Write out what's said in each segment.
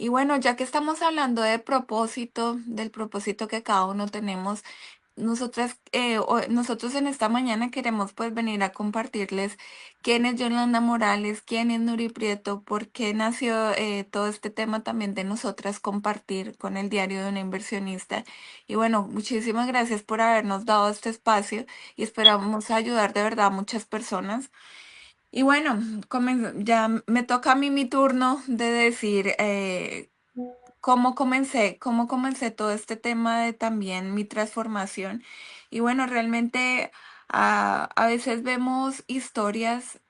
Y bueno, ya que estamos hablando de propósito, del propósito que cada uno tenemos, nosotros en esta mañana queremos pues venir a compartirles quién es Yolanda Morales, quién es Nuri Prieto, por qué nació todo este tema también de nosotras compartir con el diario de una inversionista. Y bueno, muchísimas gracias por habernos dado este espacio y esperamos ayudar de verdad a muchas personas. Y bueno, ya me toca a mí mi turno de decir cómo comencé todo este tema de también mi transformación. Y bueno, realmente a veces vemos historias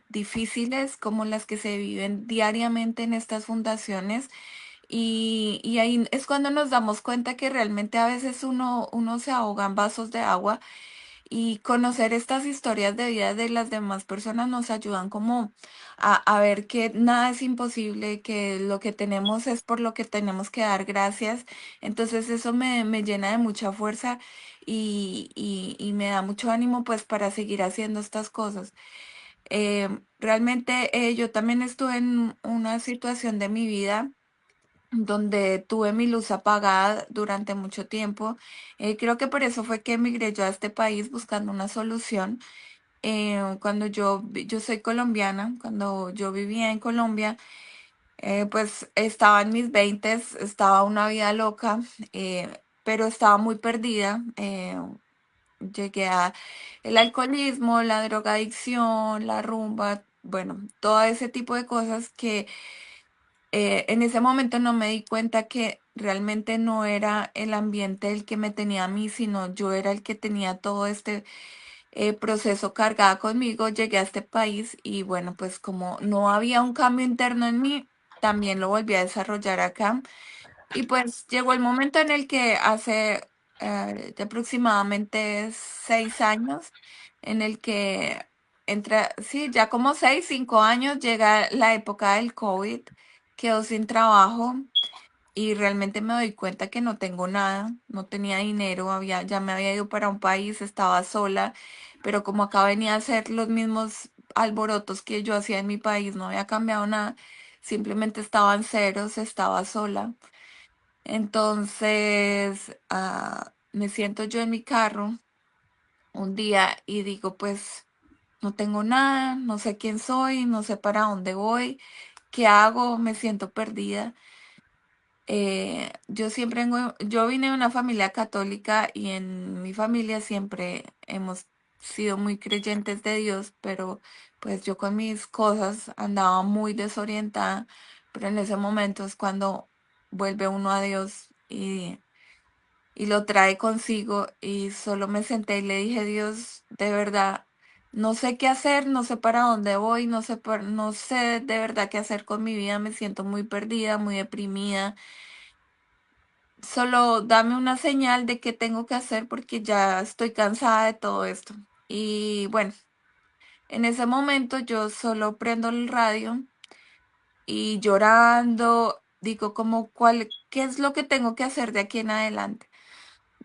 difíciles como las que se viven diariamente en estas fundaciones y ahí es cuando nos damos cuenta que realmente a veces uno se ahoga en vasos de agua y conocer estas historias de vida de las demás personas nos ayudan como a ver que nada es imposible, que lo que tenemos es por lo que tenemos que dar gracias. Entonces eso me llena de mucha fuerza y me da mucho ánimo pues para seguir haciendo estas cosas. Realmente yo también estuve en una situación de mi vida donde tuve mi luz apagada durante mucho tiempo. Creo que por eso fue que emigré yo a este país buscando una solución. Yo soy colombiana, cuando yo vivía en Colombia, pues estaba en mis veintes, estaba una vida loca, pero estaba muy perdida. Llegué a el alcoholismo, la drogadicción, la rumba, bueno, todo ese tipo de cosas que en ese momento no me di cuenta que realmente no era el ambiente el que me tenía a mí, sino yo era el que tenía todo este proceso cargada conmigo. Llegué a este país y bueno, pues como no había un cambio interno en mí, también lo volví a desarrollar acá. Y pues llegó el momento en el que hace de aproximadamente 6 años, en el que entra, sí, ya como 6, 5 años, llega la época del COVID, quedo sin trabajo y realmente me doy cuenta que no tengo nada, no tenía dinero, ya me había ido para un país, estaba sola, pero como acá venía a hacer los mismos alborotos que yo hacía en mi país, no había cambiado nada, simplemente estaba en ceros, estaba sola. Entonces, me siento yo en mi carro un día y digo, pues no tengo nada, no sé quién soy, no sé para dónde voy, qué hago, me siento perdida. Yo vine de una familia católica y en mi familia siempre hemos sido muy creyentes de Dios, pero pues yo con mis cosas andaba muy desorientada, pero en ese momento es cuando vuelve uno a Dios y lo trae consigo y solo me senté y le dije, Dios, de verdad, no sé qué hacer, no sé para dónde voy, no sé de verdad qué hacer con mi vida, me siento muy perdida, muy deprimida. Solo dame una señal de qué tengo que hacer porque ya estoy cansada de todo esto. Y bueno, en ese momento yo solo prendo el radio y llorando digo como qué es lo que tengo que hacer de aquí en adelante.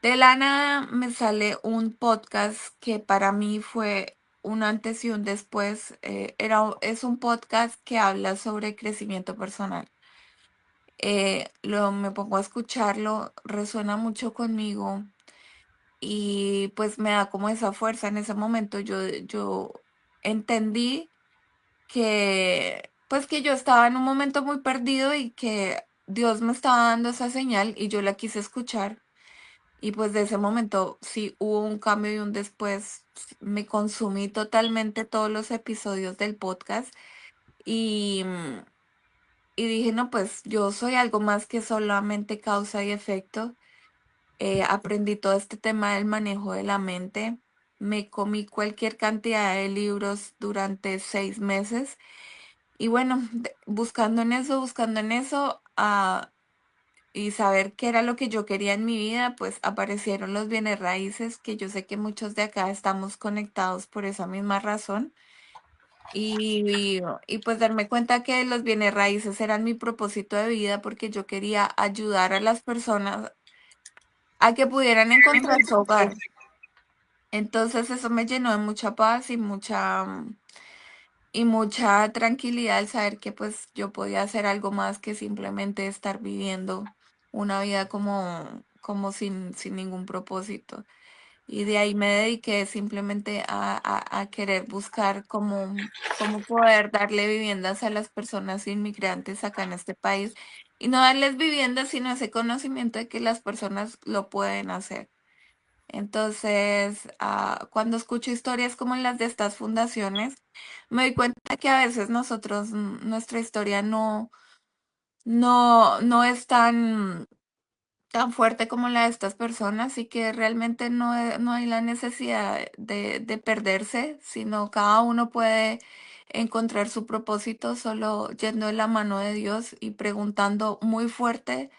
De la nada me sale un podcast que para mí fue un antes y un después. Es un podcast que habla sobre crecimiento personal. Me pongo a escucharlo, resuena mucho conmigo y pues me da como esa fuerza. En ese momento yo entendí que yo estaba en un momento muy perdido y que Dios me estaba dando esa señal y yo la quise escuchar. Y pues de ese momento sí hubo un cambio y un después. Me consumí totalmente todos los episodios del podcast y, y dije, no, pues yo soy algo más que solamente causa y efecto. Aprendí todo este tema del manejo de la mente. Me comí cualquier cantidad de libros durante 6 meses. Y bueno, buscando en eso, y saber qué era lo que yo quería en mi vida, pues aparecieron los bienes raíces, que yo sé que muchos de acá estamos conectados por esa misma razón. Y pues darme cuenta que los bienes raíces eran mi propósito de vida porque yo quería ayudar a las personas a que pudieran encontrar su hogar. Entonces eso me llenó de mucha paz y y mucha tranquilidad al saber que pues yo podía hacer algo más que simplemente estar viviendo una vida como sin ningún propósito. Y de ahí me dediqué simplemente a querer buscar cómo poder darle viviendas a las personas inmigrantes acá en este país. Y no darles viviendas, sino ese conocimiento de que las personas lo pueden hacer. Entonces, cuando escucho historias como las de estas fundaciones, me doy cuenta que a veces nosotros, nuestra historia no es tan fuerte como la de estas personas y que realmente no hay la necesidad de perderse, sino cada uno puede encontrar su propósito solo yendo de la mano de Dios y preguntando muy fuerte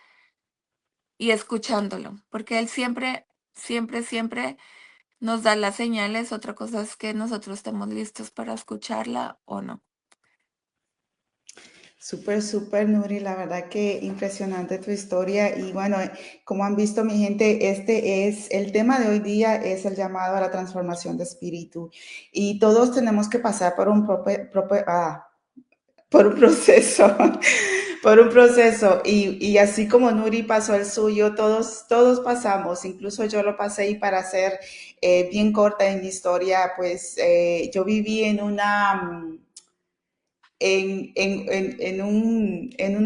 y escuchándolo, porque Él siempre nos da las señales. Otra cosa es que nosotros estemos listos para escucharla o no. Súper, súper, Nuri, la verdad que impresionante tu historia. Y bueno, como han visto mi gente, este es el tema de hoy día, es el llamado a la transformación de espíritu. Y todos tenemos que pasar por un proceso, por un proceso. Y así como Nuri pasó el suyo, todos pasamos, incluso yo lo pasé. Y para ser bien corta en mi historia, pues yo viví en un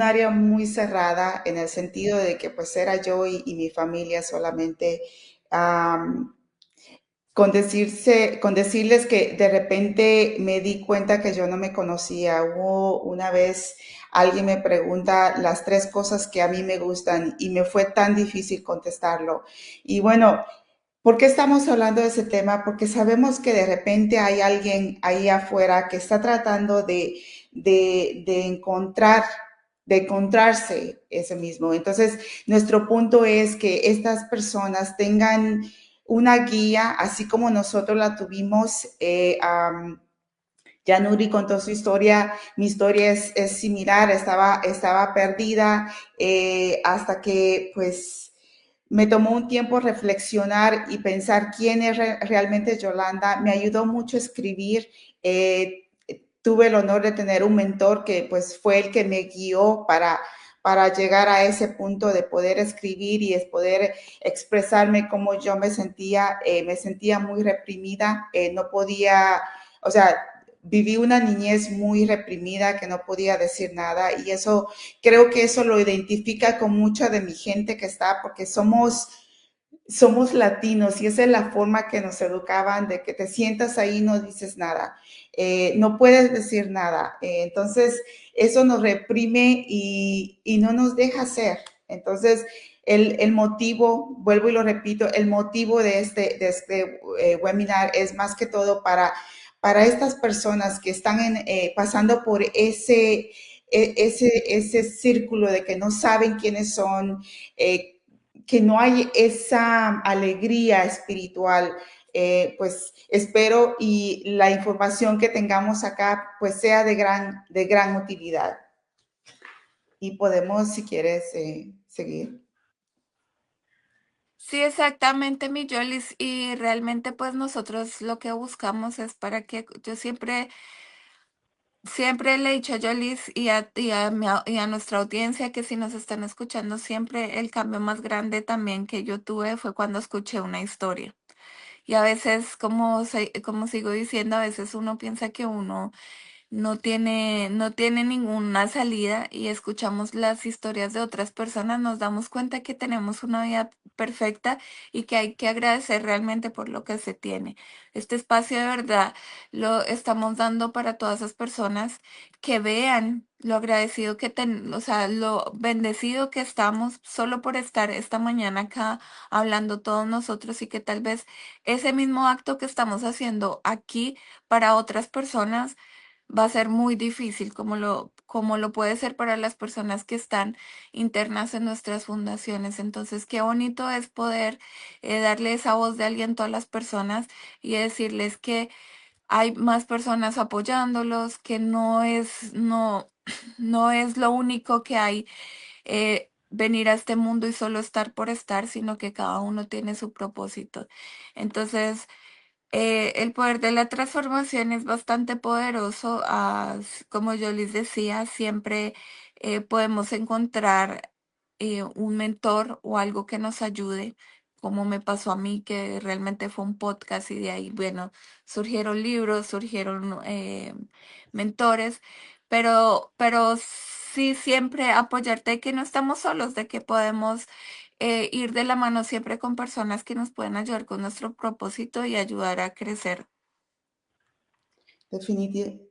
área muy cerrada, en el sentido de que pues era yo y mi familia solamente. am, con decirles que de repente me di cuenta que yo no me conocía. Hubo una vez alguien me pregunta las tres cosas que a mí me gustan y me fue tan difícil contestarlo. Y bueno, ¿por qué estamos hablando de ese tema? Porque sabemos que de repente hay alguien ahí afuera que está tratando de encontrar, de encontrarse ese mismo. Entonces, nuestro punto es que estas personas tengan una guía, así como nosotros la tuvimos. Ya Nuri contó su historia, mi historia es similar, estaba perdida hasta que pues me tomó un tiempo reflexionar y pensar quién es realmente Yolanda. Me ayudó mucho escribir. Eh, Tuve el honor de tener un mentor que pues fue el que me guió para llegar a ese punto de poder escribir y es poder expresarme como yo me sentía muy reprimida, no podía, o sea, viví una niñez muy reprimida que no podía decir nada y eso creo que eso lo identifica con mucha de mi gente que está, porque somos latinos y esa es la forma que nos educaban, de que te sientas ahí y no dices nada, no puedes decir nada. Entonces, eso nos reprime y no nos deja ser. Entonces, el motivo, vuelvo y lo repito, el motivo de este webinar es más que todo para estas personas que están pasando por ese círculo de que no saben quiénes son, que no hay esa alegría espiritual. Pues espero y la información que tengamos acá pues sea de gran utilidad. Y podemos, si quieres, seguir. Sí, exactamente, mi Jolis, y realmente pues nosotros lo que buscamos es para que yo siempre le he dicho a Jolis y a nuestra audiencia que si nos están escuchando, siempre el cambio más grande también que yo tuve fue cuando escuché una historia. Y a veces, como sigo diciendo, a veces uno piensa que uno no tiene ninguna salida y escuchamos las historias de otras personas, nos damos cuenta que tenemos una vida perfecta y que hay que agradecer realmente por lo que se tiene. Este espacio de verdad lo estamos dando para todas esas personas que vean lo agradecido o sea, lo bendecido que estamos solo por estar esta mañana acá hablando todos nosotros y que tal vez ese mismo acto que estamos haciendo aquí para otras personas va a ser muy difícil, como lo puede ser para las personas que están internas en nuestras fundaciones. Entonces, qué bonito es poder darle esa voz de aliento a las personas y decirles que hay más personas apoyándolos, que no es lo único que hay, venir a este mundo y solo estar por estar, sino que cada uno tiene su propósito. Entonces, El poder de la transformación es bastante poderoso. Como yo les decía, siempre podemos encontrar un mentor o algo que nos ayude, como me pasó a mí, que realmente fue un podcast y de ahí, bueno, surgieron libros, surgieron mentores, pero sí siempre apoyarte de que no estamos solos, de que podemos ir de la mano siempre con personas que nos pueden ayudar con nuestro propósito y ayudar a crecer. Definiti-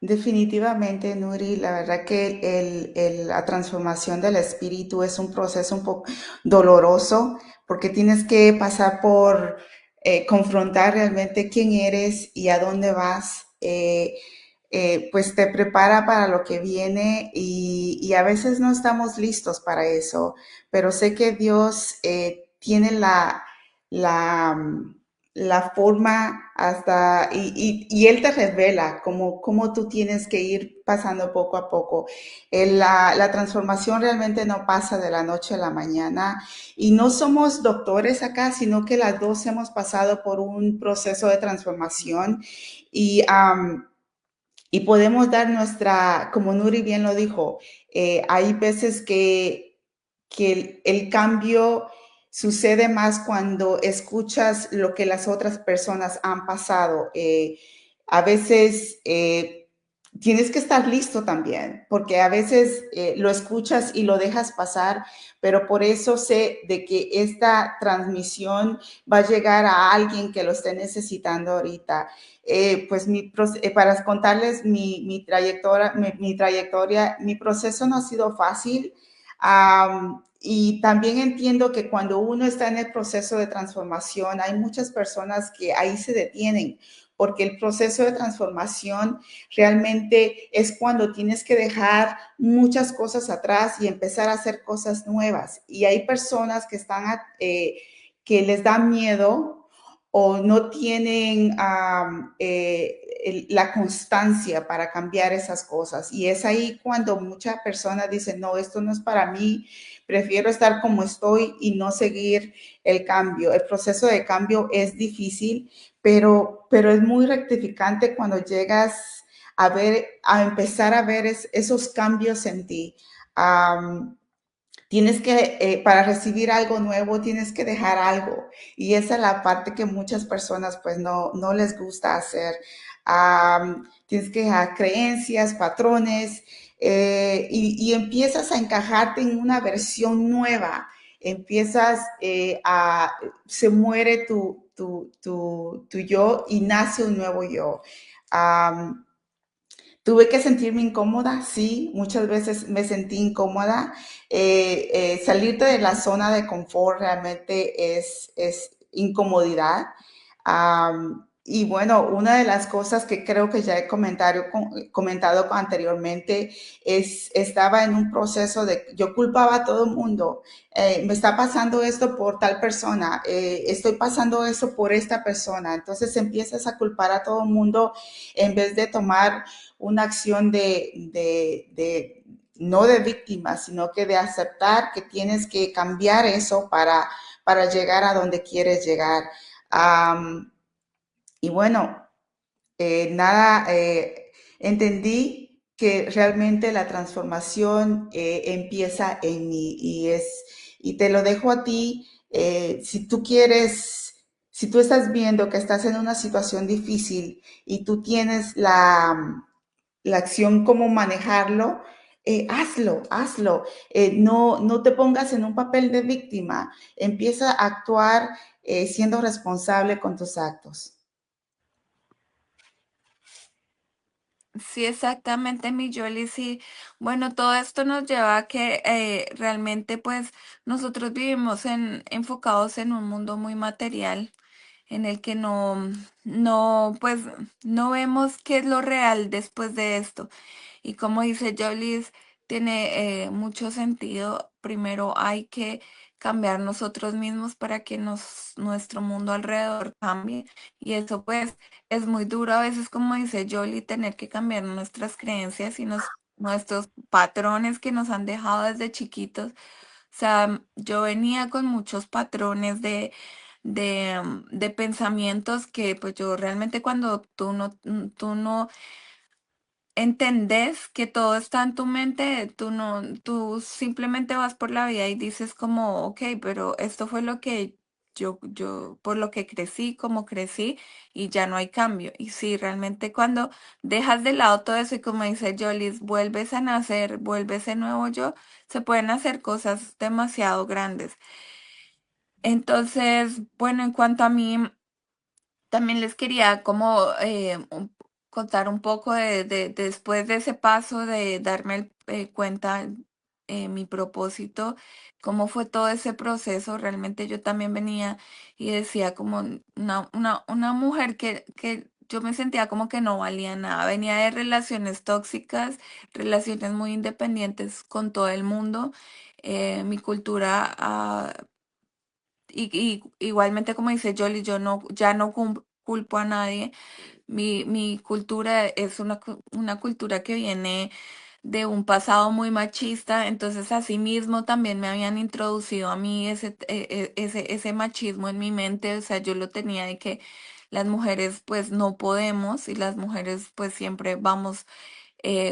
Definitivamente, Nuri, la verdad que la transformación del espíritu es un proceso un poco doloroso porque tienes que pasar por confrontar realmente quién eres y a dónde vas. Pues te prepara para lo que viene y a veces no estamos listos para eso, pero sé que Dios tiene la, la forma hasta, y Él te revela cómo tú tienes que ir pasando poco a poco. La transformación realmente no pasa de la noche a la mañana y no somos doctores acá, sino que las dos hemos pasado por un proceso de transformación y y podemos dar nuestra, como Nuri bien lo dijo, hay veces que el cambio sucede más cuando escuchas lo que las otras personas han pasado. A veces tienes que estar listo también, porque a veces lo escuchas y lo dejas pasar, pero por eso sé de que esta transmisión va a llegar a alguien que lo esté necesitando ahorita. Pues para contarles mi trayectoria, mi proceso no ha sido fácil. Y también entiendo que cuando uno está en el proceso de transformación, hay muchas personas que ahí se detienen, porque el proceso de transformación realmente es cuando tienes que dejar muchas cosas atrás y empezar a hacer cosas nuevas. Y hay personas que que les da miedo o no tienen la constancia para cambiar esas cosas. Y es ahí cuando muchas personas dicen, no, esto no es para mí, prefiero estar como estoy y no seguir el cambio. El proceso de cambio es difícil, pero es muy rectificante cuando llegas a empezar a ver esos cambios en ti. Um, Tienes que, para recibir algo nuevo, tienes que dejar algo. Y esa es la parte que muchas personas pues no les gusta hacer. Tienes que dejar creencias, patrones, y empiezas a encajarte en una versión nueva. Empiezas se muere tu yo y nace un nuevo yo. Um, Tuve que sentirme incómoda, sí, muchas veces me sentí incómoda. Salirte de la zona de confort realmente es incomodidad. Y bueno, una de las cosas que creo que ya he comentado anteriormente estaba en un proceso de, yo culpaba a todo el mundo, me está pasando esto por tal persona, estoy pasando eso por esta persona, entonces empiezas a culpar a todo el mundo en vez de tomar una acción no de víctima, sino que de aceptar que tienes que cambiar eso para llegar a donde quieres llegar. Um, y bueno, nada, entendí que realmente la transformación empieza en mí y te lo dejo a ti. Si tú quieres, si tú estás viendo que estás en una situación difícil y tú tienes la acción cómo manejarlo, hazlo. No te pongas en un papel de víctima. Empieza a actuar siendo responsable con tus actos. Sí, exactamente, mi Yoli, sí. Bueno, todo esto nos lleva a que realmente pues nosotros vivimos enfocados en un mundo muy material en el que pues no vemos qué es lo real después de esto. Y como dice Jolis, tiene mucho sentido. Primero hay que cambiar nosotros mismos para que nuestro mundo alrededor cambie. Y eso pues es muy duro a veces, como dice Jolie, tener que cambiar nuestras creencias y nuestros patrones que nos han dejado desde chiquitos. O sea, yo venía con muchos patrones de pensamientos que pues yo realmente cuando tú no entendés que todo está en tu mente, tú simplemente vas por la vida y dices como, ok, pero esto fue lo que por lo que crecí, como crecí, y ya no hay cambio. Y sí, realmente cuando dejas de lado todo eso y como dice Jolis, vuelves a nacer, vuelves de nuevo yo, se pueden hacer cosas demasiado grandes. Entonces, bueno, en cuanto a mí, también les quería como contar un poco después de ese paso de darme cuenta mi propósito, cómo fue todo ese proceso. Realmente yo también venía y decía como una mujer que yo me sentía como que no valía nada. Venía de relaciones tóxicas, relaciones muy independientes con todo el mundo. Mi cultura y igualmente como dice Jolly, yo no, ya no culpo a nadie. Mi cultura es una cultura que viene de un pasado muy machista, entonces asimismo también me habían introducido a mí ese machismo en mi mente, o sea, yo lo tenía de que las mujeres pues no podemos y las mujeres pues siempre vamos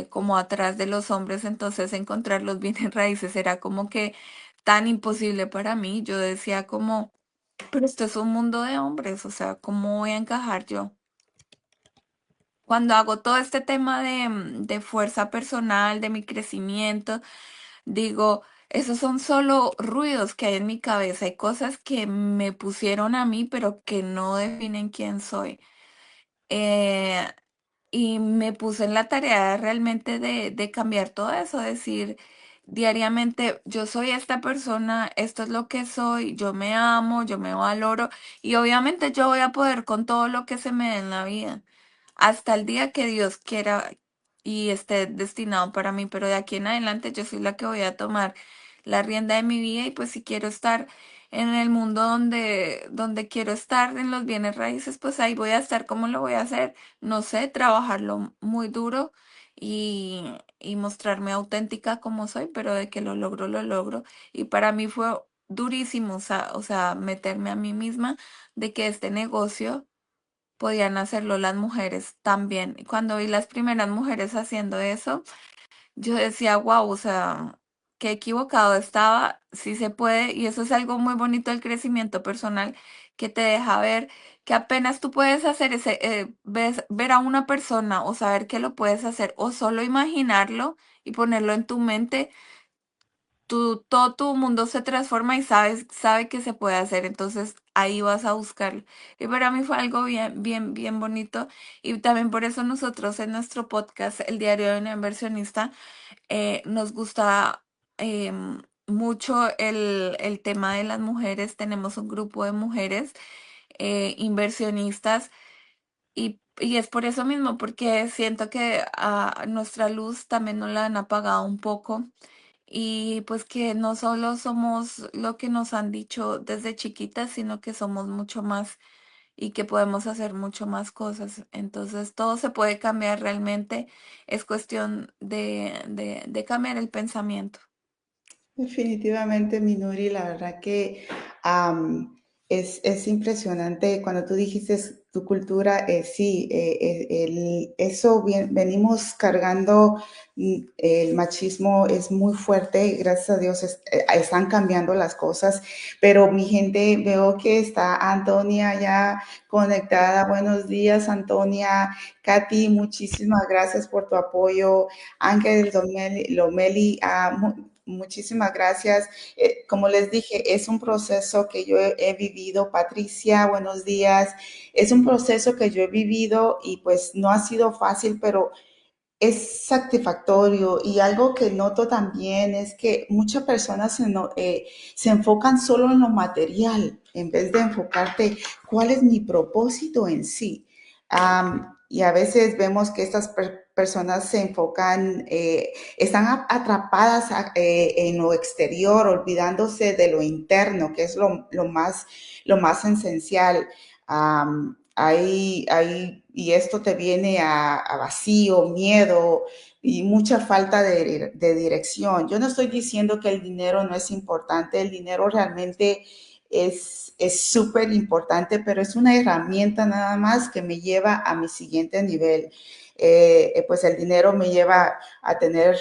como atrás de los hombres, entonces encontrar los bienes raíces era como que tan imposible para mí. Yo decía como, pero esto es un mundo de hombres, o sea, ¿cómo voy a encajar yo? Cuando hago todo este tema de fuerza personal, de mi crecimiento, digo, esos son solo ruidos que hay en mi cabeza, hay cosas que me pusieron a mí, pero que no definen quién soy. Eh, y me puse en la tarea realmente de cambiar todo eso, decir diariamente, yo soy esta persona, esto es lo que soy, yo me amo, yo me valoro y obviamente yo voy a poder con todo lo que se me dé en la vida, hasta el día que Dios quiera y esté destinado para mí, pero de aquí en adelante yo soy la que voy a tomar la rienda de mi vida y pues si quiero estar en el mundo donde quiero estar en los bienes raíces, pues ahí voy a estar. ¿Cómo lo voy a hacer? No sé, trabajarlo muy duro y mostrarme auténtica como soy, pero de que lo logro, lo logro. Y para mí fue durísimo, o sea, meterme a mí misma de que este negocio podían hacerlo las mujeres también. Y cuando vi las primeras mujeres haciendo eso, yo decía, wow, o sea, qué equivocado estaba, sí se puede, y eso es algo muy bonito del crecimiento personal que te deja ver que apenas tú puedes hacer ver a una persona o saber que lo puedes hacer o solo imaginarlo y ponerlo en tu mente, todo tu mundo se transforma y sabe que se puede hacer, entonces ahí vas a buscarlo. Y para mí fue algo bien, bien, bien bonito y también por eso nosotros en nuestro podcast, El Diario de una Inversionista, nos gusta mucho el tema de las mujeres. Tenemos un grupo de mujeres inversionistas y es por eso mismo, porque siento que a nuestra luz también nos la han apagado un poco y pues que no solo somos lo que nos han dicho desde chiquitas, sino que somos mucho más y que podemos hacer mucho más cosas. Entonces todo se puede cambiar realmente. Es cuestión de cambiar el pensamiento. Definitivamente, Minuri, la verdad que es impresionante cuando tú dijiste tu cultura, sí, eso venimos cargando, el machismo es muy fuerte, gracias a Dios están cambiando las cosas, pero mi gente, veo que está Antonia ya conectada. Buenos días, Antonia. Katy, muchísimas gracias por tu apoyo. Ángel Lomeli, muchísimas gracias. Como les dije, es un proceso que yo he vivido. Patricia, buenos días. Es un proceso que yo he vivido y pues no ha sido fácil, pero es satisfactorio. Y algo que noto también es que muchas personas se enfocan solo en lo material en vez de enfocarte cuál es mi propósito en sí. Y a veces vemos que estas personas se enfocan, están atrapadas en lo exterior, olvidándose de lo interno, que es lo más esencial. Y esto te viene a vacío, miedo y mucha falta de dirección. Yo no estoy diciendo que el dinero no es importante, el dinero realmente es súper importante, pero es una herramienta nada más que me lleva a mi siguiente nivel. Pues el dinero me lleva a tener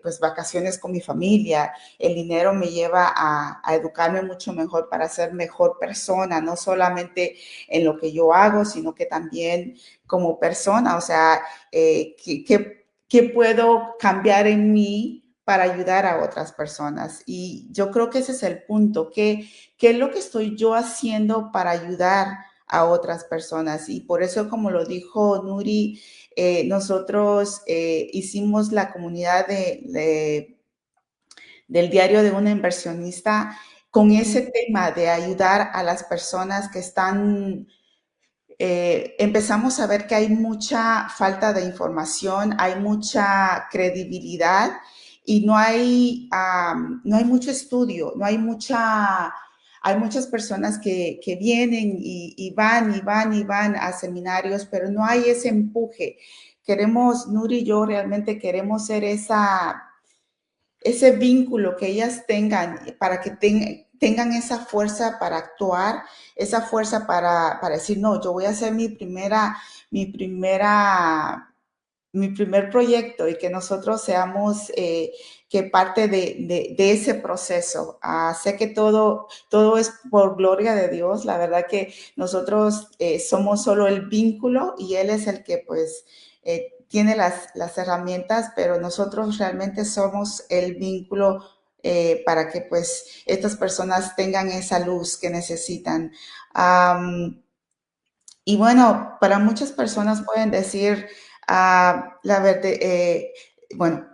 pues vacaciones con mi familia, el dinero me lleva a educarme mucho mejor para ser mejor persona, no solamente en lo que yo hago, sino que también como persona, o sea, ¿qué puedo cambiar en mí para ayudar a otras personas? Y yo creo que ese es el punto, ¿qué es lo que estoy yo haciendo para ayudar a otras personas? Y por eso, como lo dijo Nuri, nosotros hicimos la comunidad del diario de una inversionista con ese tema de ayudar a las personas que están empezamos a ver que hay mucha falta de información, hay mucha credibilidad y no hay mucho estudio, no hay mucha, hay muchas personas que vienen y van y van y van a seminarios, pero no hay ese empuje. Queremos, Nuri y yo realmente queremos ser ese vínculo que ellas tengan para que tengan esa fuerza para actuar, esa fuerza para decir, no, yo voy a hacer mi primera, mi primer proyecto y que nosotros seamos que parte de ese proceso. Sé que todo es por gloria de Dios. La verdad que nosotros somos solo el vínculo y Él es el que pues tiene las herramientas, pero nosotros realmente somos el vínculo para que pues estas personas tengan esa luz que necesitan. Y bueno, para muchas personas pueden decir, la verdad, bueno,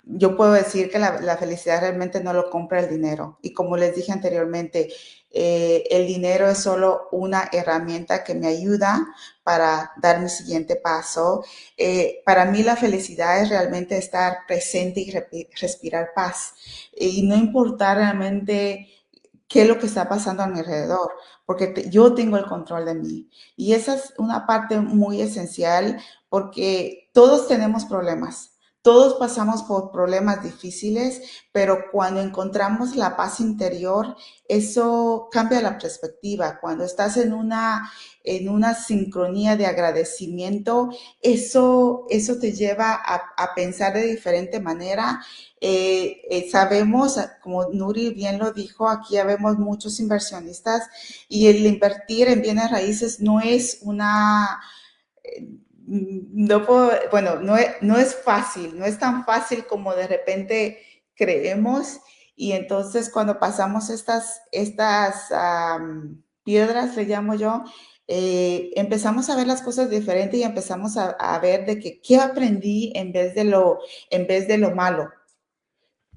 yo puedo decir que la felicidad realmente no lo compra el dinero. Y como les dije anteriormente, el dinero es solo una herramienta que me ayuda para dar mi siguiente paso. Para mí la felicidad es realmente estar presente y respirar paz. Y no importar realmente qué es lo que está pasando a mi alrededor, porque yo tengo el control de mí. Y esa es una parte muy esencial porque todos tenemos problemas. Todos pasamos por problemas difíciles, pero cuando encontramos la paz interior, eso cambia la perspectiva. Cuando estás en una sincronía de agradecimiento, eso te lleva a pensar de diferente manera. Sabemos, como Nuri bien lo dijo, aquí ya vemos muchos inversionistas y el invertir en bienes raíces no es una no puedo, bueno, no es fácil, no es tan fácil como de repente creemos y entonces cuando pasamos estas piedras, le llamo yo, empezamos a ver las cosas diferentes y empezamos a ver de que qué aprendí en vez de lo malo.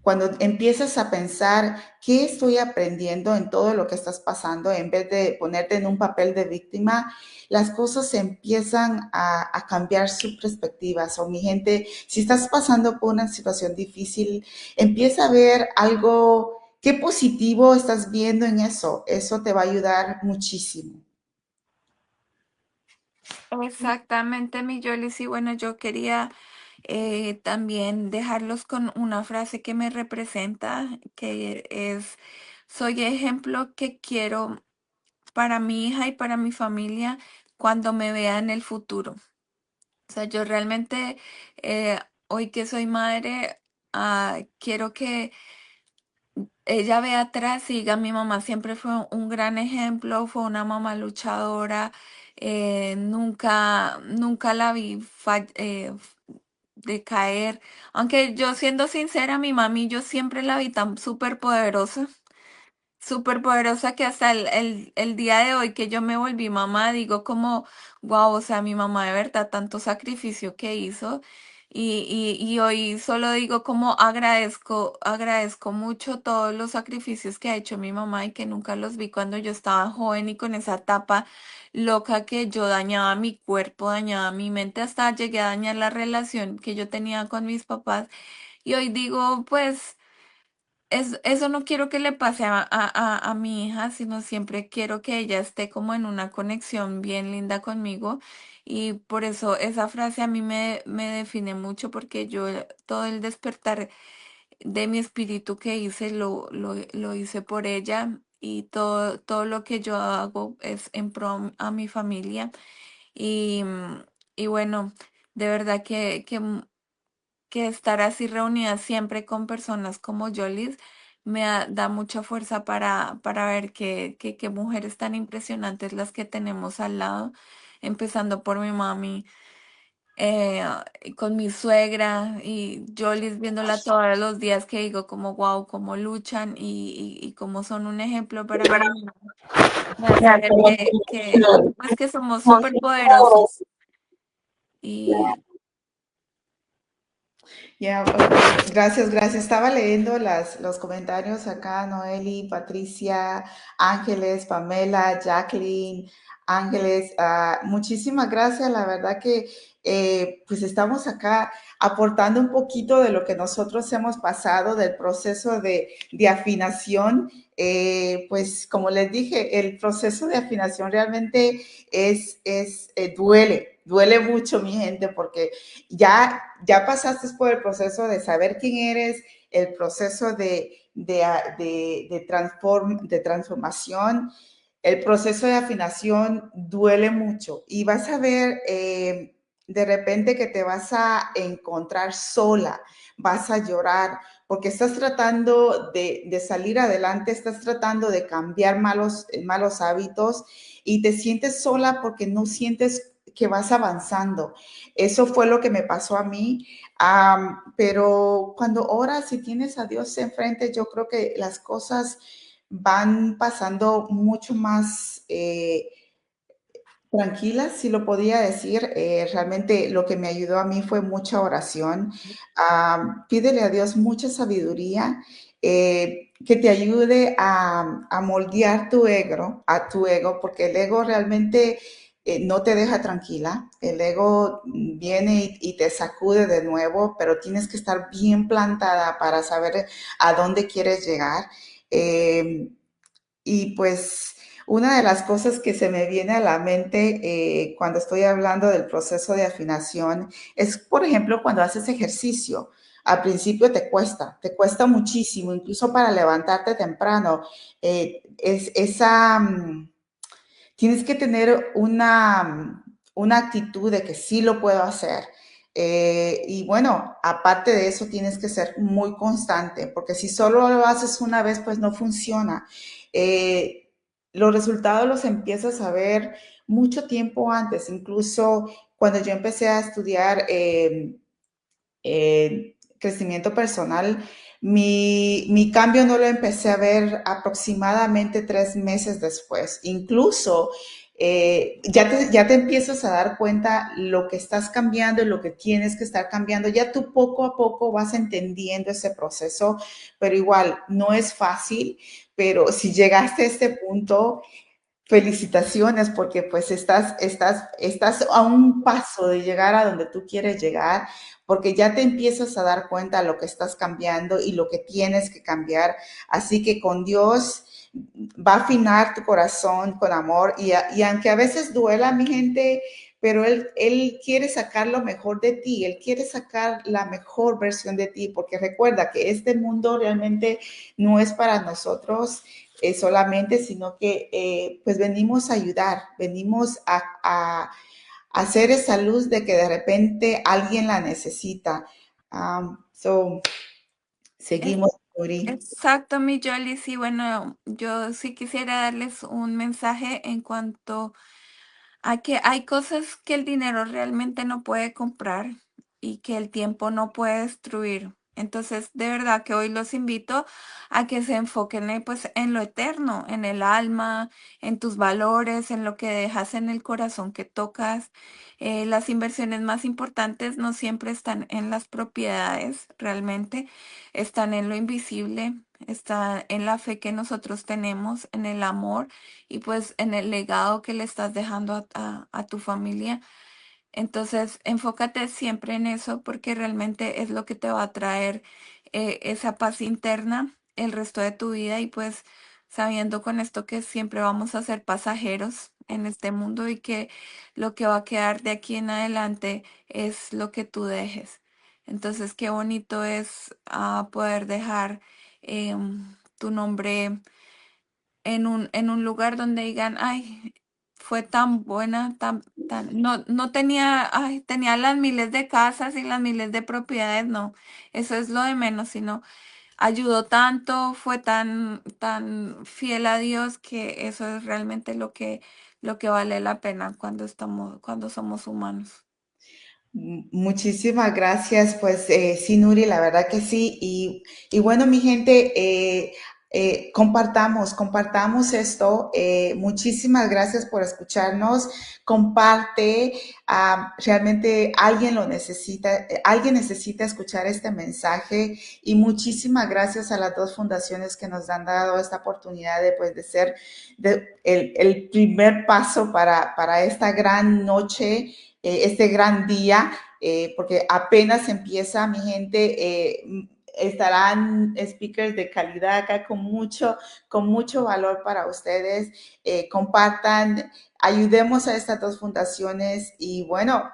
Cuando empiezas a pensar qué estoy aprendiendo en todo lo que estás pasando, en vez de ponerte en un papel de víctima, las cosas empiezan a cambiar su perspectiva. O mi gente, si estás pasando por una situación difícil, empieza a ver algo, qué positivo estás viendo en eso. Eso te va a ayudar muchísimo. Exactamente, mi Yolis. Y bueno, yo quería también dejarlos con una frase que me representa, que es, soy ejemplo que quiero para mi hija y para mi familia cuando me vea en el futuro. O sea, yo realmente, eh, hoy que soy madre, quiero que ella ve atrás y diga, mi mamá siempre fue un gran ejemplo, fue una mamá luchadora, nunca la vi decaer. Aunque yo siendo sincera, mi mami yo siempre la vi tan súper poderosa que hasta el día de hoy que yo me volví mamá, digo como, wow, o sea, mi mamá de verdad, tanto sacrificio que hizo. Y hoy solo digo como agradezco mucho todos los sacrificios que ha hecho mi mamá y que nunca los vi cuando yo estaba joven y con esa etapa loca que yo dañaba mi cuerpo, dañaba mi mente, hasta llegué a dañar la relación que yo tenía con mis papás. Y hoy digo, pues... eso no quiero que le pase a mi hija, sino siempre quiero que ella esté como en una conexión bien linda conmigo. Y por eso esa frase a mí me define mucho porque yo todo el despertar de mi espíritu que hice lo hice por ella. y todo lo que yo hago es en pro a mi familia. Y, y bueno, de verdad que estar así reunida siempre con personas como Jolis da mucha fuerza para ver qué mujeres tan impresionantes las que tenemos al lado, empezando por mi mami, y con mi suegra y Jolis viéndola todos los días que digo como wow, cómo luchan y cómo son un ejemplo para mí. Me hace ver pues que somos súper poderosos. Y Ya, ok. Gracias, gracias. Estaba leyendo los comentarios acá, Noeli, Patricia, Ángeles, Pamela, Jacqueline, Ángeles. Muchísimas gracias. La verdad que pues estamos acá aportando un poquito de lo que nosotros hemos pasado del proceso de afinación. Pues como les dije, el proceso de afinación realmente duele, duele mucho, mi gente, porque ya pasaste por el proceso de saber quién eres, el proceso de transformación, el proceso de afinación duele mucho y vas a ver de repente que te vas a encontrar sola, vas a llorar porque estás tratando de salir adelante, estás tratando de cambiar malos hábitos y te sientes sola porque no sientes que vas avanzando. Eso fue lo que me pasó a mí. Pero cuando oras y tienes a Dios enfrente, yo creo que las cosas van pasando mucho más tranquilas, si lo podía decir. Realmente lo que me ayudó a mí fue mucha oración. Pídele a Dios mucha sabiduría, que te ayude a moldear tu ego, porque el ego realmente no te deja tranquila. El ego viene y te sacude de nuevo, pero tienes que estar bien plantada para saber a dónde quieres llegar. Eh, y pues una de las cosas que se me viene a la mente cuando estoy hablando del proceso de afinación es, por ejemplo, cuando haces ejercicio. Al principio te cuesta muchísimo, incluso para levantarte temprano. Tienes que tener una actitud de que sí lo puedo hacer. Y bueno, aparte de eso, tienes que ser muy constante, porque si solo lo haces una vez, pues no funciona. Eh, los resultados los empiezas a ver mucho tiempo antes, incluso cuando yo empecé a estudiar crecimiento personal, mi cambio no lo empecé a ver aproximadamente 3 meses después. Incluso ya te empiezas a dar cuenta lo que estás cambiando y lo que tienes que estar cambiando. Ya tú poco a poco vas entendiendo ese proceso, pero igual no es fácil, pero si llegaste a este punto, felicitaciones porque pues estás a un paso de llegar a donde tú quieres llegar, porque ya te empiezas a dar cuenta de lo que estás cambiando y lo que tienes que cambiar. Así que con Dios va a afinar tu corazón con amor y aunque a veces duela, mi gente, pero él quiere sacar lo mejor de ti, Él quiere sacar la mejor versión de ti, porque recuerda que este mundo realmente no es para nosotros solamente, sino que pues venimos a ayudar, venimos a hacer esa luz de que de repente alguien la necesita. So, es seguimos, Uri. exacto, mi Jolly. Sí, bueno, yo sí quisiera darles un mensaje en cuanto a que hay cosas que el dinero realmente no puede comprar y que el tiempo no puede destruir. Entonces, de verdad que hoy los invito a que se enfoquen pues en lo eterno, en el alma, en tus valores, en lo que dejas en el corazón que tocas. Las inversiones más importantes no siempre están en las propiedades, realmente están en lo invisible, está en la fe que nosotros tenemos, en el amor y pues en el legado que le estás dejando a tu familia. Entonces, enfócate siempre en eso porque realmente es lo que te va a traer esa paz interna el resto de tu vida y pues sabiendo con esto que siempre vamos a ser pasajeros en este mundo y que lo que va a quedar de aquí en adelante es lo que tú dejes. Entonces, qué bonito es poder dejar tu nombre en un lugar donde digan, ay, fue tan buena, no, no tenía, ay, tenía las miles de casas y las miles de propiedades, no, eso es lo de menos, sino ayudó tanto, fue tan fiel a Dios que eso es realmente lo que vale la pena cuando somos humanos. Muchísimas gracias, pues sí, Nuri, la verdad que sí. Y bueno, mi gente, compartamos esto. Muchísimas gracias por escucharnos. Comparte, realmente alguien lo necesita, alguien necesita escuchar este mensaje. Y muchísimas gracias a las dos fundaciones que nos han dado esta oportunidad de, pues, de ser el primer paso para esta gran noche, este gran día, porque apenas empieza, mi gente. Estarán speakers de calidad acá con mucho valor para ustedes. Compartan, ayudemos a estas dos fundaciones y bueno,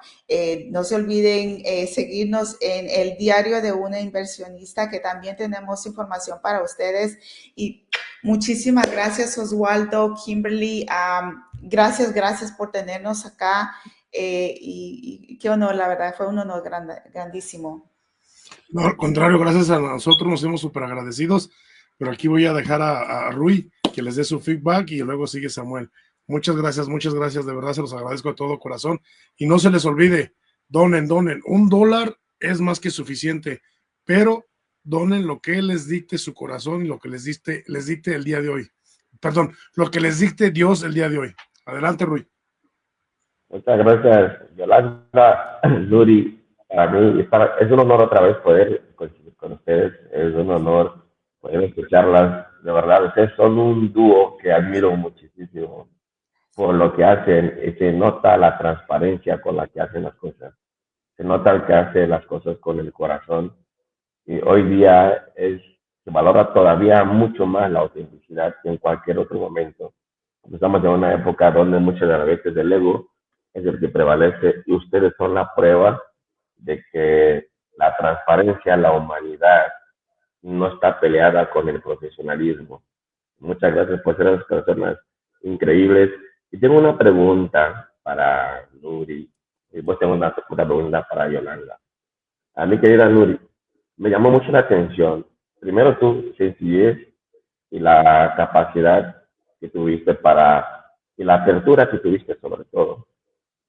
no se olviden seguirnos en el diario de una inversionista, que también tenemos información para ustedes. Y muchísimas gracias, Oswaldo, Kimberly. Gracias por tenernos acá. Y qué honor, la verdad, fue un honor grandísimo. No, al contrario, gracias a nosotros nos hemos súper agradecidos, pero aquí voy a dejar a Rui que les dé su feedback y luego sigue Samuel. Muchas gracias, de verdad se los agradezco de todo corazón. Y no se les olvide, donen. $1 es más que suficiente, pero donen lo que les dicte su corazón y lo que les dicte el día de hoy. Perdón, lo que les dicte Dios el día de hoy. Adelante, Rui. Muchas gracias, Yolanda, Nuri. Para mí es un honor otra vez poder coincidir con ustedes. Es un honor poder escucharlas. De verdad, ustedes son un dúo que admiro muchísimo por lo que hacen. Y se nota la transparencia con la que hacen las cosas. Se nota que hace las cosas con el corazón. Y hoy día se valora todavía mucho más la autenticidad que en cualquier otro momento. Estamos en una época donde muchas de las veces el ego es el que prevalece y ustedes son la prueba de que la transparencia, la humanidad no está peleada con el profesionalismo. Muchas gracias por ser las personas increíbles. Y tengo una pregunta para Nuri y después tengo una pregunta para Yolanda. A mi querida Nuri, me llamó mucho la atención, primero tu sencillez y la capacidad que tuviste y la apertura que tuviste sobre todo,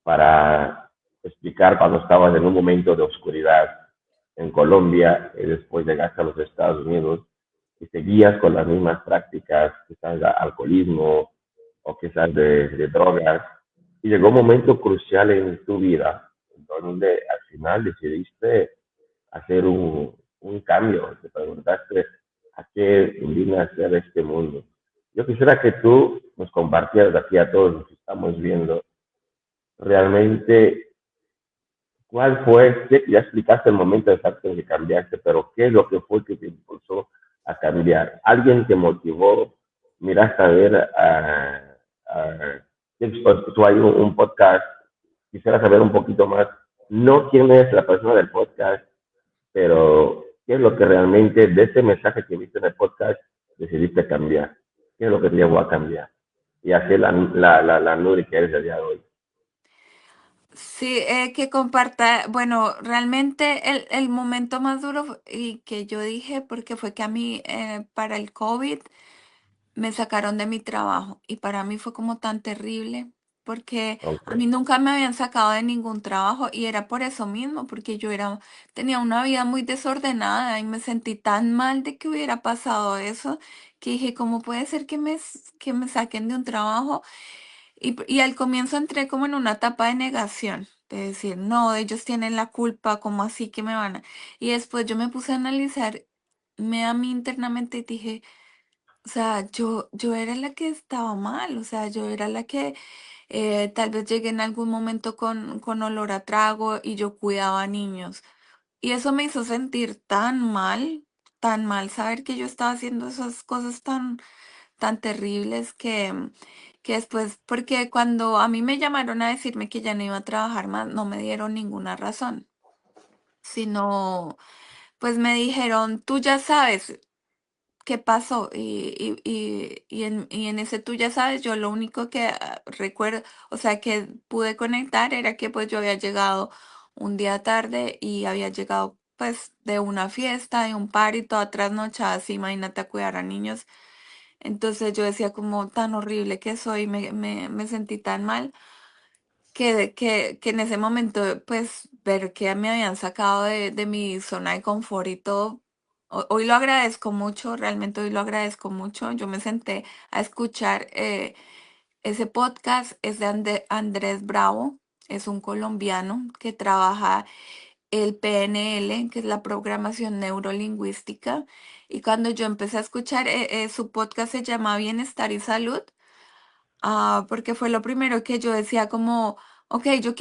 para explicar cuando estabas en un momento de oscuridad en Colombia y después llegaste a los Estados Unidos y seguías con las mismas prácticas, quizás de alcoholismo o quizás de drogas. Y llegó un momento crucial en tu vida donde al final decidiste hacer un cambio, te preguntaste a qué vine a hacer este mundo. Yo quisiera que tú nos compartieras aquí a todos los que estamos viendo realmente cuál fue, ya explicaste el momento exacto en que cambiaste, pero qué es lo que fue que te impulsó a cambiar. Alguien te motivó, miraste a ver, tú hay un podcast, quisiera saber un poquito más, no quién es la persona del podcast, pero ¿qué es lo que realmente de ese mensaje que viste en el podcast decidiste cambiar? ¿Qué es lo que te llevó a cambiar? Y hacer la Nuri que eres el día de hoy. Sí, que comparta, bueno, realmente el momento más duro y que yo dije, porque fue que a mí para el COVID me sacaron de mi trabajo y para mí fue como tan terrible porque Ok, a mí nunca me habían sacado de ningún trabajo y era por eso mismo, porque tenía una vida muy desordenada y me sentí tan mal de que hubiera pasado eso que dije, ¿cómo puede ser que que me saquen de un trabajo? Y al comienzo entré como en una etapa de negación, de decir, no, ellos tienen la culpa, ¿cómo así que me van a...? Y después yo me puse a analizarme a mí internamente y dije, o sea, yo era la que estaba mal, o sea, yo era la que tal vez llegué en algún momento con olor a trago y yo cuidaba a niños. Y eso me hizo sentir tan mal saber que yo estaba haciendo esas cosas tan terribles que después, porque cuando a mí me llamaron a decirme que ya no iba a trabajar más, no me dieron ninguna razón, sino pues me dijeron, tú ya sabes qué pasó. Y en ese tú ya sabes, yo lo único que recuerdo, o sea, que pude conectar era que pues yo había llegado un día tarde y había llegado pues de una fiesta, de un party, toda trasnochada, así, imagínate a cuidar a niños. Entonces yo decía como tan horrible que soy, me sentí tan mal que en ese momento, pues, ver que me habían sacado de mi zona de confort y todo, hoy lo agradezco mucho, realmente hoy lo agradezco mucho. Yo me senté a escuchar ese podcast, es de Andrés Bravo, es un colombiano que trabaja el PNL, que es la programación neurolingüística, y cuando yo empecé a escuchar su podcast se llama Bienestar y Salud. Porque fue lo primero que yo decía como, ok, yo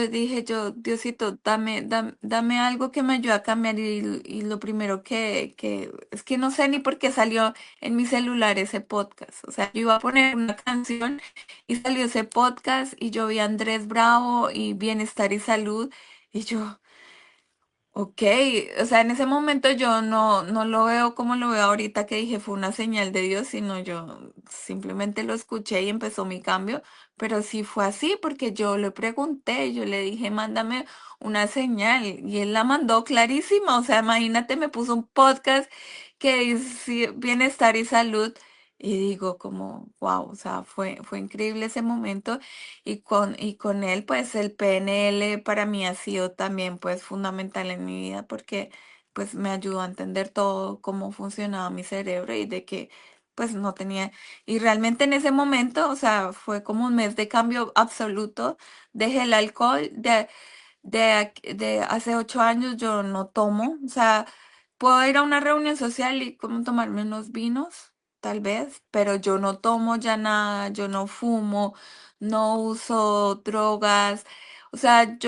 dije, Diosito, dame algo que me ayude a cambiar y lo primero es que no sé ni por qué salió en mi celular ese podcast. O sea, yo iba a poner una canción y salió ese podcast y yo vi a Andrés Bravo y Bienestar y Salud y yo... Ok, o sea, en ese momento yo no lo veo como lo veo ahorita que dije fue una señal de Dios, sino yo simplemente lo escuché y empezó mi cambio, pero sí fue así porque yo le pregunté, yo le dije, mándame una señal y él la mandó clarísima, o sea, imagínate, me puso un podcast que dice bienestar y salud y digo como, wow, o sea, fue increíble ese momento. Y con él, pues el PNL para mí ha sido también pues fundamental en mi vida porque pues me ayudó a entender todo cómo funcionaba mi cerebro y de que pues no tenía, y realmente en ese momento, o sea, fue como un mes de cambio absoluto, dejé el alcohol, de hace 8 años yo no tomo, o sea, puedo ir a una reunión social y como tomarme unos vinos, tal vez, pero yo no tomo ya nada, yo no fumo, no uso drogas, o sea,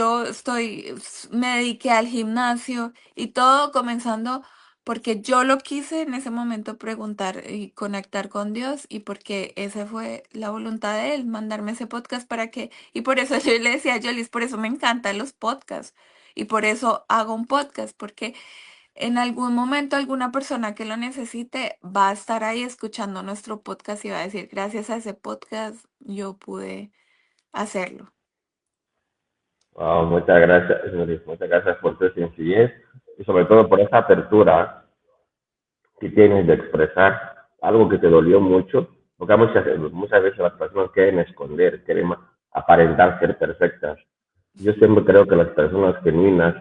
me dediqué al gimnasio y todo comenzando porque yo lo quise en ese momento preguntar y conectar con Dios y porque esa fue la voluntad de Él, mandarme ese podcast para que y por eso yo le decía a Jolis, por eso me encantan los podcasts y por eso hago un podcast, porque en algún momento alguna persona que lo necesite va a estar ahí escuchando nuestro podcast y va a decir, gracias a ese podcast yo pude hacerlo. Wow, muchas gracias, Luis, muchas gracias por tu sencillez y sobre todo por esa apertura que tienes de expresar algo que te dolió mucho, porque muchas veces las personas quieren esconder, quieren aparentar ser perfectas. Yo siempre creo que las personas genuinas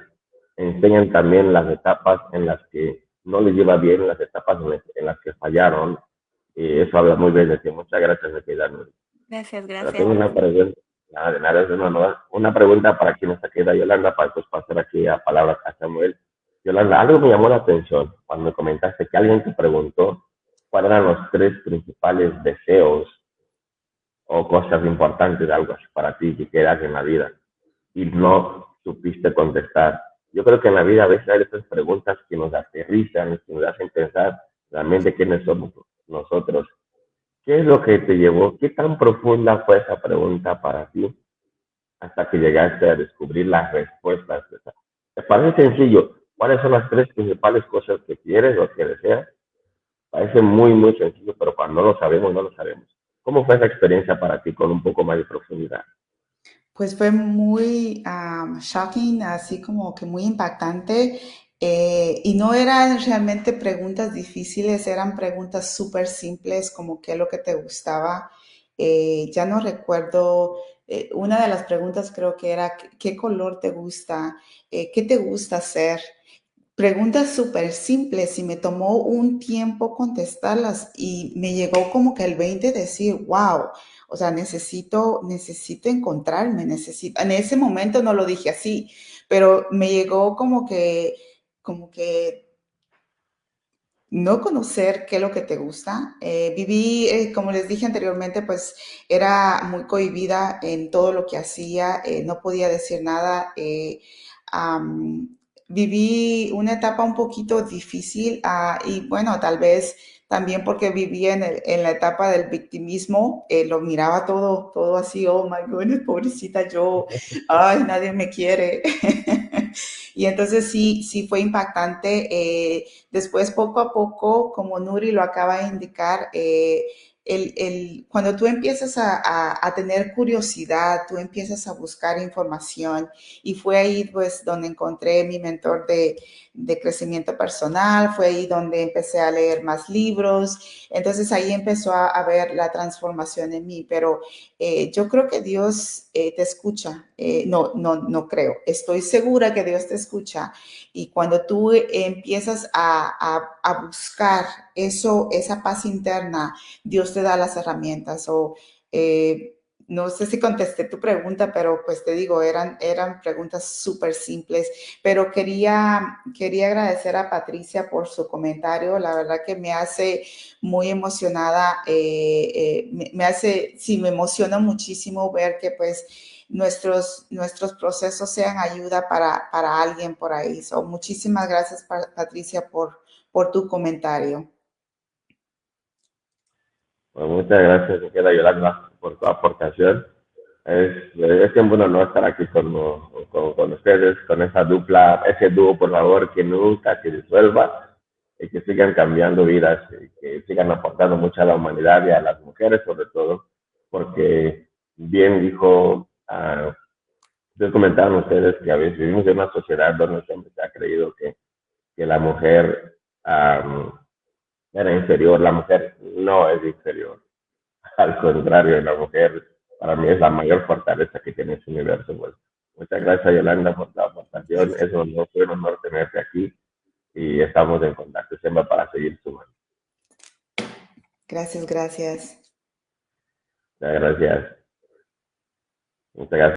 enseñan también las etapas en las que no les lleva bien, las etapas en las que fallaron, y eso habla muy bien de ti. Muchas gracias, de quedarme. Gracias, Pero tengo gracias. una pregunta, nada de nada, es una pregunta para quien nos queda, Yolanda, para pues pasar aquí a palabras a Samuel. Yolanda, algo me llamó la atención cuando me comentaste que alguien te preguntó cuáles eran los tres principales deseos o cosas importantes de algo así para ti que quieras en la vida y no supiste contestar. Yo creo que en la vida a veces hay estas preguntas que nos aterrizan, que nos hacen pensar realmente quiénes somos nosotros. ¿Qué es lo que te llevó? ¿Qué tan profunda fue esa pregunta para ti hasta que llegaste a descubrir las respuestas? ¿Te parece sencillo? ¿Cuáles son las tres principales cosas que quieres o que deseas? Parece muy, muy sencillo, pero cuando no lo sabemos, no lo sabemos. ¿Cómo fue esa experiencia para ti con un poco más de profundidad? Pues fue muy shocking, así como que muy impactante. Y no eran realmente preguntas difíciles, eran preguntas súper simples, como qué es lo que te gustaba. Ya no recuerdo, una de las preguntas creo que era, ¿qué color te gusta? ¿Qué te gusta hacer? Preguntas súper simples y me tomó un tiempo contestarlas y me llegó como que el 20 decir, wow, o sea, necesito encontrarme, en ese momento no lo dije así, pero me llegó como que no conocer qué es lo que te gusta. Viví, como les dije anteriormente, pues era muy cohibida en todo lo que hacía, no podía decir nada. Am, Viví una etapa un poquito difícil y bueno, tal vez también porque vivía en la etapa del victimismo, lo miraba todo así, oh my goodness, pobrecita yo, ay, nadie me quiere. Y entonces sí fue impactante. Después, poco a poco, como Nuri lo acaba de indicar, cuando tú empiezas a tener curiosidad, tú empiezas a buscar información y fue ahí pues donde encontré mi mentor de crecimiento personal, fue ahí donde empecé a leer más libros, entonces ahí empezó a ver la transformación en mí, pero yo creo que Dios te escucha, no creo, estoy segura que Dios te escucha y cuando tú empiezas a buscar eso, esa paz interna, Dios te da las herramientas o no sé si contesté tu pregunta, pero pues te digo, eran preguntas súper simples, pero quería agradecer a Patricia por su comentario, la verdad que me hace muy emocionada, sí, me emociona muchísimo ver que pues nuestros procesos sean ayuda para alguien por ahí. So, muchísimas gracias, Patricia, por tu comentario. Pues muchas gracias, mi querida Yolanda, por tu aportación. Es siempre un honor estar aquí con ustedes, con esa dupla, ese dúo, por favor, que nunca se disuelva y que sigan cambiando vidas y que sigan aportando mucho a la humanidad y a las mujeres, sobre todo, porque bien dijo, ustedes comentaron ustedes que a veces vivimos en una sociedad donde siempre se ha creído que la mujer era inferior. La mujer no es inferior. Al contrario, la mujer para mí es la mayor fortaleza que tiene ese universo. Pues. Muchas gracias, Yolanda, por la aportación. Gracias, Fue un honor tenerte aquí y estamos en contacto siempre para seguir sumando. gracias. Muchas gracias. Muchas gracias.